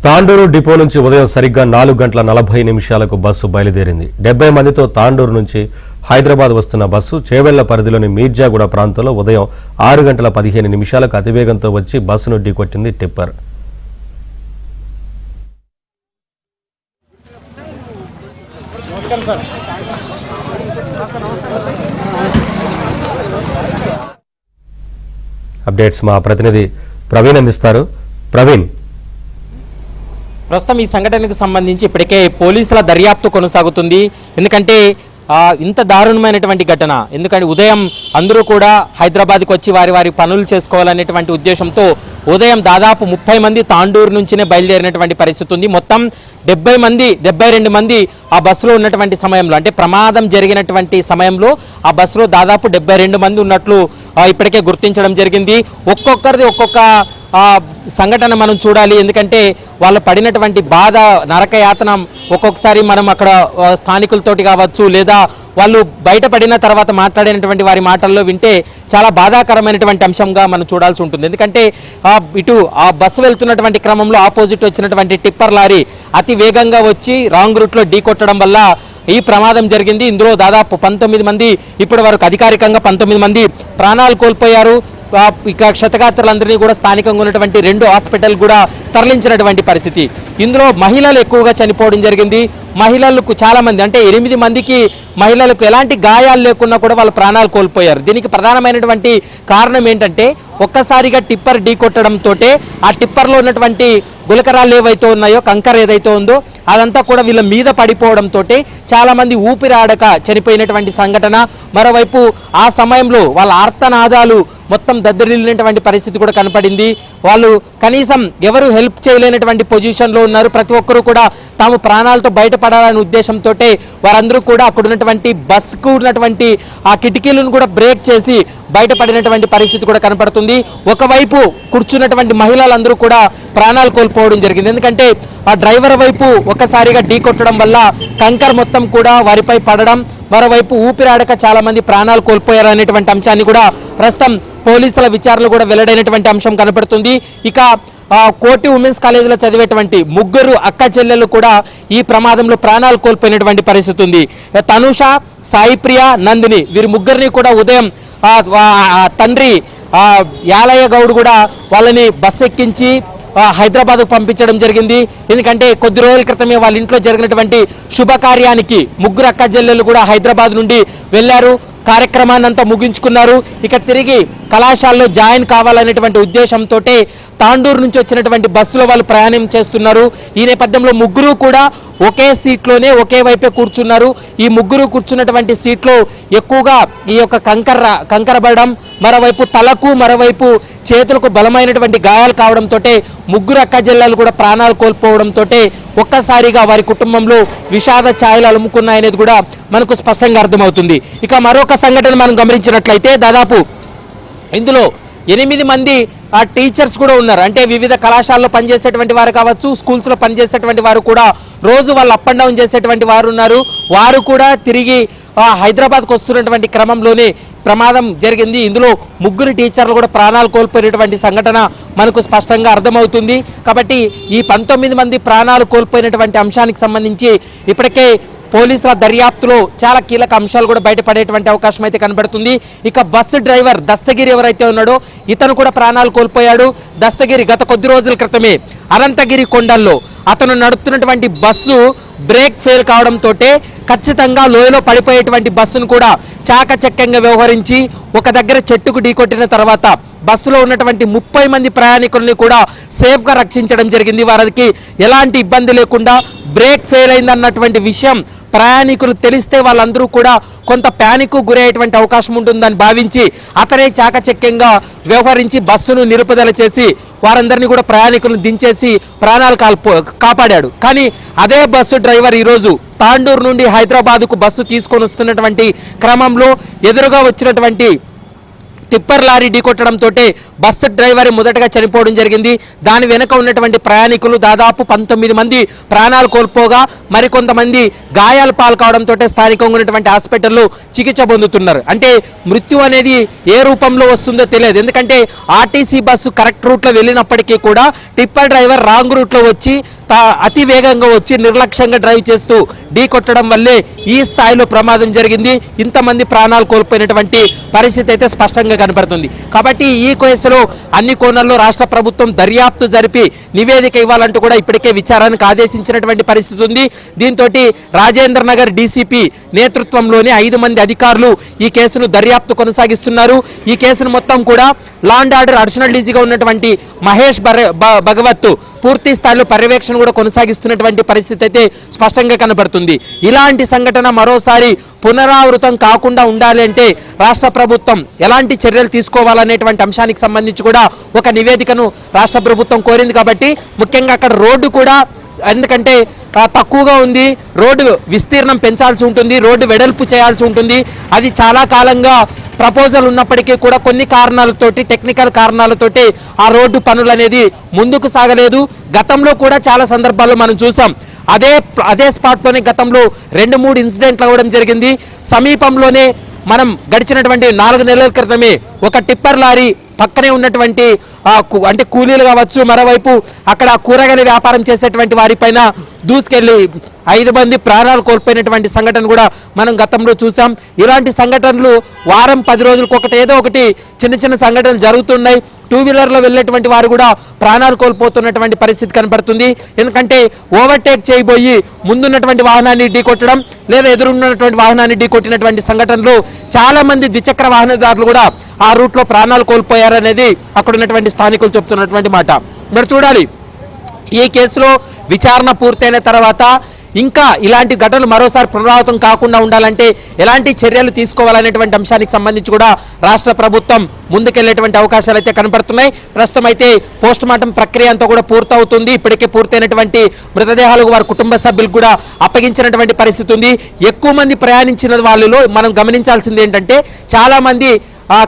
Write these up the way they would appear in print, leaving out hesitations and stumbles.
Tandur depot నుంచి ఉదయం సరిగ్గా 4:40 బస్సు బయలుదేరింది. 70 మందితో తాండూరు నుంచి హైదరాబాద్ వస్తున్న బస్సు చేవెళ్ల పరిధిలోని మీర్జాగూడ ప్రాంతంలో ఉదయం 6:15 అతివేగంతో వచ్చి బస్సును ఢీకొట్టింది టిప్పర్. అప్డేట్స్ మా ప్రతినిధి ప్రవీణ్ అందిస్తారు. ప్రవీణ్, ప్రస్తుతం ఈ సంఘటనకు సంబంధించి ఇప్పటికే పోలీసుల దర్యాప్తు కొనసాగుతుంది. ఎందుకంటే ఇంత దారుణమైనటువంటి ఘటన, ఎందుకంటే ఉదయం అందరూ కూడా హైదరాబాద్కి వచ్చి వారి పనులు చేసుకోవాలనేటువంటి ఉద్దేశంతో ఉదయం దాదాపు 30 మంది తాండూరు నుంచినే బయలుదేరినటువంటి పరిస్థితి ఉంది. మొత్తం 72 మంది ఆ బస్సులో ఉన్నటువంటి సమయంలో, అంటే ప్రమాదం జరిగినటువంటి సమయంలో ఆ బస్సులో దాదాపు 72 మంది ఉన్నట్లు ఇప్పటికే గుర్తించడం జరిగింది. ఒక్కొక్కరిది ఒక్కొక్క సంఘటన మనం చూడాలి. ఎందుకంటే వాళ్ళు పడినటువంటి బాధ, నరకయాతన ఒక్కొక్కసారి మనం అక్కడ స్థానికులతోటి కావచ్చు, లేదా వాళ్ళు బయటపడిన తర్వాత మాట్లాడినటువంటి వారి మాటల్లో వింటే చాలా బాధాకరమైనటువంటి అంశంగా మనం చూడాల్సి ఉంటుంది. ఎందుకంటే ఇటు ఆ బస్సు వెళ్తున్నటువంటి క్రమంలో ఆపోజిట్ వచ్చినటువంటి టిప్పర్ లారీ అతి వేగంగా వచ్చి రాంగ్ రూట్లో ఢీకొట్టడం వల్ల ఈ ప్రమాదం జరిగింది. ఇందులో దాదాపు 19 మంది, ఇప్పటి వరకు అధికారికంగా 19 మంది ప్రాణాలు కోల్పోయారు. ఇక క్షతగాత్రులందరినీ కూడా స్థానికంగా ఉన్నటువంటి 2 హాస్పిటల్ కూడా తరలించినటువంటి పరిస్థితి. ఇందులో మహిళలు ఎక్కువగా చనిపోవడం జరిగింది. మహిళలకు చాలామంది, అంటే 8 మందికి మహిళలకు ఎలాంటి గాయాలు లేకున్నా కూడా వాళ్ళు ప్రాణాలు కోల్పోయారు. దీనికి ప్రధానమైనటువంటి కారణం ఏంటంటే ఒక్కసారిగా టిప్పర్ ఢీకొట్టడంతో ఆ టిప్పర్లో ఉన్నటువంటి గులకరాలు ఏవైతే ఉన్నాయో, కంకర ఏదైతే ఉందో అదంతా కూడా వీళ్ళ మీద పడిపోవడంతో చాలామంది ఊపిరాడక చనిపోయినటువంటి సంఘటన. మరోవైపు ఆ సమయంలో వాళ్ళ ఆర్తనాదాలు మొత్తం దద్దరిల్లినటువంటి పరిస్థితి కూడా కనపడింది. వాళ్ళు కనీసం ఎవరు హెల్ప్ చేయలేనటువంటి పొజిషన్లో ఉన్నారు. ప్రతి ఒక్కరూ కూడా తాము ప్రాణాలతో బయటపడాలనే ఉద్దేశంతో వారందరూ కూడా అక్కడ ఉన్నటువంటి బస్సుకు ఉన్నటువంటి ఆ కిటికీలను కూడా బ్రేక్ చేసి బయటపడినటువంటి పరిస్థితి కూడా కనపడుతుంది. ఒకవైపు కూర్చున్నటువంటి మహిళలందరూ కూడా ప్రాణాలు కోల్పోవడం జరిగింది. ఎందుకంటే ఆ డ్రైవర్ వైపు ఒక్కసారిగా ఢీకొట్టడం వల్ల కంకర్ మొత్తం కూడా వారిపై పడడం, మరోవైపు ఊపిరాడక చాలా మంది ప్రాణాలు కోల్పోయారు అనేటువంటి అంశాన్ని కూడా ప్రస్తుతం పోలీసుల విచారణలో కూడా వెల్లడైనటువంటి అంశం కనపడుతుంది. ఇక కోటి ఉమెన్స్ కాలేజీలో చదివేటువంటి 3 అక్క చెల్లెలు కూడా ఈ ప్రమాదంలో ప్రాణాలు కోల్పోయినటువంటి పరిస్థితి ఉంది. తనుష, సాయిప్రియ, నందిని, వీరి 3 కూడా ఉదయం తండ్రి యాలయ్య గౌడ్ కూడా వాళ్ళని బస్సు ఎక్కించి హైదరాబాద్కు పంపించడం జరిగింది. ఎందుకంటే కొద్ది రోజుల క్రితమే వాళ్ళ ఇంట్లో జరిగినటువంటి శుభకార్యానికి 3 అక్క చెల్లెలు కూడా హైదరాబాద్ నుండి వెళ్ళారు. కార్యక్రమాన్ని అంతా ముగించుకున్నారు. ఇక తిరిగి కళాశాలలో జాయిన్ కావాలనేటువంటి ఉద్దేశంతో తాండూరు నుంచి వచ్చినటువంటి బస్సులో వాళ్ళు ప్రయాణం చేస్తున్నారు. ఈ నేపథ్యంలో 3 కూడా ఒకే సీట్లోనే ఒకే వైపే కూర్చున్నారు. ఈ 3 కూర్చున్నటువంటి సీట్లో ఎక్కువగా ఈ యొక్క కంకర పడడం, మరోవైపు తలకు మరోవైపు చేతులకు బలమైనటువంటి గాయాలు కావడంతో 3 అక్క జిల్లాలు కూడా ప్రాణాలు కోల్పోవడంతో ఒక్కసారిగా వారి కుటుంబంలో విషాద ఛాయలు అలుముకున్నాయనేది కూడా మనకు స్పష్టంగా అర్థమవుతుంది. ఇక మరొక సంఘటన మనం గమనించినట్లయితే దాదాపు ఇందులో 8 మంది టీచర్స్ కూడా ఉన్నారు. అంటే వివిధ కళాశాలలో పనిచేసేటువంటి వారు కావచ్చు, స్కూల్స్లో పనిచేసేటువంటి వారు కూడా రోజు వాళ్ళు అప్ అండ్ డౌన్ చేసేటువంటి వారు ఉన్నారు. వారు కూడా తిరిగి హైదరాబాద్కు వస్తున్నటువంటి క్రమంలోనే ప్రమాదం జరిగింది. ఇందులో 3 టీచర్లు కూడా ప్రాణాలు కోల్పోయినటువంటి సంఘటన మనకు స్పష్టంగా అర్థమవుతుంది. కాబట్టి ఈ 19 మంది ప్రాణాలు కోల్పోయినటువంటి అంశానికి సంబంధించి ఇప్పటికే పోలీసుల దర్యాప్తులో చాలా కీలక అంశాలు కూడా బయటపడేటువంటి అవకాశం అయితే కనబడుతుంది. ఇక బస్సు డ్రైవర్ దస్తగిరి ఎవరైతే ఉన్నాడో ఇతను కూడా ప్రాణాలు కోల్పోయాడు. దస్తగిరి గత కొద్ది రోజుల క్రితమే అనంతగిరి కొండల్లో అతను నడుపుతున్నటువంటి బస్సు బ్రేక్ ఫెయిల్ కావడంతో ఖచ్చితంగా లోయలో పడిపోయేటువంటి బస్సును కూడా చాకచక్యంగా వ్యవహరించి ఒక దగ్గర చెట్టుకు ఢీకొట్టిన తర్వాత బస్సులో ఉన్నటువంటి 30 మంది ప్రయాణికుల్ని కూడా సేఫ్గా రక్షించడం జరిగింది. వారికి ఎలాంటి ఇబ్బంది లేకుండా బ్రేక్ ఫెయిల్ అయిందన్నటువంటి విషయం ప్రయాణికులు తెలిస్తే వాళ్ళందరూ కూడా కొంత ప్యానిక్ గురయ్యేటువంటి అవకాశం ఉంటుందని భావించి అతనే చాకచక్యంగా వ్యవహరించి బస్సును నిలుపుదల చేసి వారందరినీ కూడా ప్రయాణికులను దించేసి ప్రాణాలు కాపాడాడు. కానీ అదే బస్సు డ్రైవర్ ఈరోజు తాండూరు నుండి హైదరాబాద్కు బస్సు తీసుకొని వస్తున్నటువంటి క్రమంలో ఎదురుగా వచ్చినటువంటి టిప్పర్ లారీ ఢీకొట్టడంతో బస్సు డ్రైవర్ మొదటగా చనిపోవడం జరిగింది. దాని వెనుక ఉన్నటువంటి ప్రయాణికులు దాదాపు 19 మంది ప్రాణాలు కోల్పోగా మరికొంతమంది గాయాలు పాల్కావడంతో స్థానికంగా ఉన్నటువంటి హాస్పిటల్లో చికిత్స పొందుతున్నారు. అంటే మృత్యు అనేది ఏ రూపంలో వస్తుందో తెలియదు. ఎందుకంటే ఆర్టీసీ బస్సు కరెక్ట్ రూట్లో వెళ్ళినప్పటికీ కూడా టిప్పర్ డ్రైవర్ రాంగ్ రూట్లో వచ్చి అతి వేగంగా వచ్చి నిర్లక్ష్యంగా డ్రైవ్ చేస్తూ ఢీ కొట్టడం వల్లే ఈ స్థాయిలో ప్రమాదం జరిగింది. ఇంతమంది ప్రాణాలు కోల్పోయినటువంటి పరిస్థితి అయితే స్పష్టంగా కనపడుతుంది. కాబట్టి ఈ కేసులో అన్ని కోణాల్లో రాష్ట్ర ప్రభుత్వం దర్యాప్తు జరిపి నివేదిక ఇవ్వాలంటూ కూడా ఇప్పటికే విచారానికి ఆదేశించినటువంటి పరిస్థితి ఉంది. దీంతో రాజేంద్ర నగర్ డీసీపీ నేతృత్వంలోని 5 మంది అధికారులు ఈ కేసును దర్యాప్తు కొనసాగిస్తున్నారు. ఈ కేసును మొత్తం కూడా లా అండ్ ఆర్డర్ అడిషనల్ డీజీగా ఉన్నటువంటి మహేష్ భగవత్ పూర్తి స్థాయిలో పర్యవేక్షణ కూడా కొనసాగిస్తున్నటువంటి పరిస్థితి అయితే స్పష్టంగా కనబడుతుంది. ఇలాంటి సంఘటన మరోసారి పునరావృతం కాకుండా ఉండాలి అంటే రాష్ట్ర ప్రభుత్వం ఎలాంటి చర్యలు తీసుకోవాలనేటువంటి అంశానికి సంబంధించి కూడా ఒక నివేదికను రాష్ట్ర ప్రభుత్వం కోరింది. కాబట్టి ముఖ్యంగా అక్కడ రోడ్డు కూడా ఎందుకంటే తక్కువగా ఉంది, రోడ్డు విస్తీర్ణం పెంచాల్సి ఉంటుంది, రోడ్డు వెడల్పు చేయాల్సి ఉంటుంది. అది చాలా కాలంగా ప్రపోజల్ ఉన్నప్పటికీ కూడా కొన్ని కారణాలతోటి టెక్నికల్ కారణాలతోటి ఆ రోడ్డు పనులు అనేది ముందుకు సాగలేదు. గతంలో కూడా చాలా సందర్భాల్లో మనం చూసాం. అదే స్పాట్లోనే గతంలో 2-3 ఇన్సిడెంట్లు అవ్వడం జరిగింది. సమీపంలోనే మనం గడిచినటువంటి 4 నెలల క్రితమే ఒక టిప్పర్ లారీ పక్కనే ఉన్నటువంటి అంటే కూలీలు కావచ్చు, మరోవైపు అక్కడ కూరగాయల వ్యాపారం చేసేటువంటి వారిపైన దూసుకెళ్లి 5 మంది ప్రాణాలు కోల్పోయినటువంటి సంఘటన కూడా మనం గతంలో చూసాం. ఇలాంటి సంఘటనలు వారం 10 రోజులకు ఏదో ఒకటి చిన్న చిన్న సంఘటనలు జరుగుతున్నాయి. 2 వీలర్లో వెళ్ళేటువంటి వారు కూడా ప్రాణాలు కోల్పోతున్నటువంటి పరిస్థితి కనపడుతుంది. ఎందుకంటే ఓవర్టేక్ చేయబోయి ముందున్నటువంటి వాహనాన్ని ఢీకొట్టడం లేదా ఎదురున్నటువంటి వాహనాన్ని ఢీకొట్టినటువంటి సంఘటనలు చాలా మంది ద్విచక్ర వాహనదారులు కూడా ఆ రూట్లో ప్రాణాలు కోల్పోయారనేది అక్కడ ఉన్నటువంటి స్థానికులు చెప్తున్నటువంటి మాట. మరి చూడాలి, ఈ కేసులో విచారణ పూర్తయిన తర్వాత ఇంకా ఇలాంటి ఘటనలు మరోసారి పునరావృతం కాకుండా ఉండాలంటే ఎలాంటి చర్యలు తీసుకోవాలనేటువంటి అంశానికి సంబంధించి కూడా రాష్ట్ర ప్రభుత్వం ముందుకెళ్లేటువంటి అవకాశాలు అయితే కనపడుతున్నాయి. ప్రస్తుతం అయితే పోస్ట్ మార్టం ప్రక్రియ అంతా కూడా పూర్తవుతుంది. ఇప్పటికే పూర్తయినటువంటి మృతదేహాలకు వారి కుటుంబ సభ్యులకు కూడా అప్పగించినటువంటి పరిస్థితి ఉంది. ఎక్కువ మంది ప్రయాణించిన వాళ్ళలో మనం గమనించాల్సింది ఏంటంటే చాలా మంది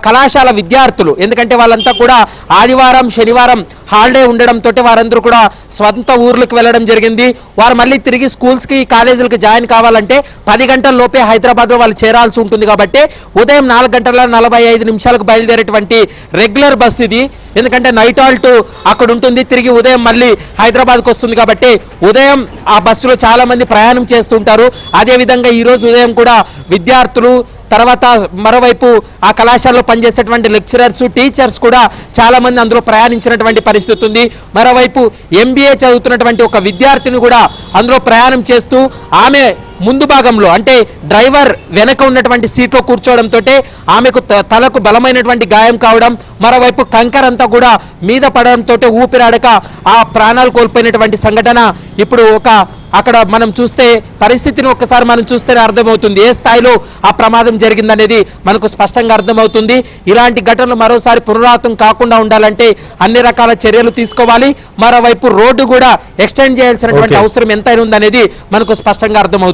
కళాశాల విద్యార్థులు. ఎందుకంటే వాళ్ళంతా కూడా ఆదివారం శనివారం హాలిడే ఉండడంతో వారందరూ కూడా స్వంత ఊర్లకు వెళ్ళడం జరిగింది. వారు మళ్ళీ తిరిగి స్కూల్స్కి కాలేజీలకు జాయిన్ కావాలంటే 10 గంటల లోపే హైదరాబాద్లో వాళ్ళు చేరాల్సి ఉంటుంది. కాబట్టి ఉదయం 4:45 బయలుదేరేటువంటి రెగ్యులర్ బస్సు ఇది. ఎందుకంటే నైట్ హాల్ట్ అక్కడ ఉంటుంది, తిరిగి ఉదయం మళ్ళీ హైదరాబాద్కి వస్తుంది. కాబట్టి ఉదయం ఆ బస్సులో చాలా మంది ప్రయాణం చేస్తుంటారు. అదేవిధంగా ఈరోజు ఉదయం కూడా విద్యార్థులు, తర్వాత మరోవైపు ఆ కళాశాలలో పనిచేసేటువంటి లెక్చరర్స్, టీచర్స్ కూడా చాలా మంది అందులో ప్రయాణించినటువంటి పరిస్థితి ఉంది. మరోవైపు MBA చదువుతున్నటువంటి ఒక విద్యార్థిని కూడా అందులో ప్రయాణం చేస్తూ ఆమె ముందు భాగంలో అంటే డ్రైవర్ వెనక ఉన్నటువంటి సీట్లో కూర్చోవడంతో ఆమెకు తలకు బలమైనటువంటి గాయం కావడం, మరోవైపు కంకర్ అంతా కూడా మీద పడడంతో ఊపిరాడక ఆ ప్రాణాలు కోల్పోయినటువంటి సంఘటన ఇప్పుడు అక్కడ మనం చూస్తే పరిస్థితిని ఒక్కసారి మనం చూస్తేనే అర్థమవుతుంది ఏ స్థాయిలో ఆ ప్రమాదం జరిగిందనేది మనకు స్పష్టంగా అర్థమవుతుంది. ఇలాంటి ఘటనలు మరోసారి పునరావృతం కాకుండా ఉండాలంటే అన్ని రకాల చర్యలు తీసుకోవాలి. మరోవైపు రోడ్డు కూడా ఎక్స్టెండ్ చేయాల్సినటువంటి అవసరం ఎంతైనా ఉందనేది మనకు స్పష్టంగా అర్థమవుతుంది.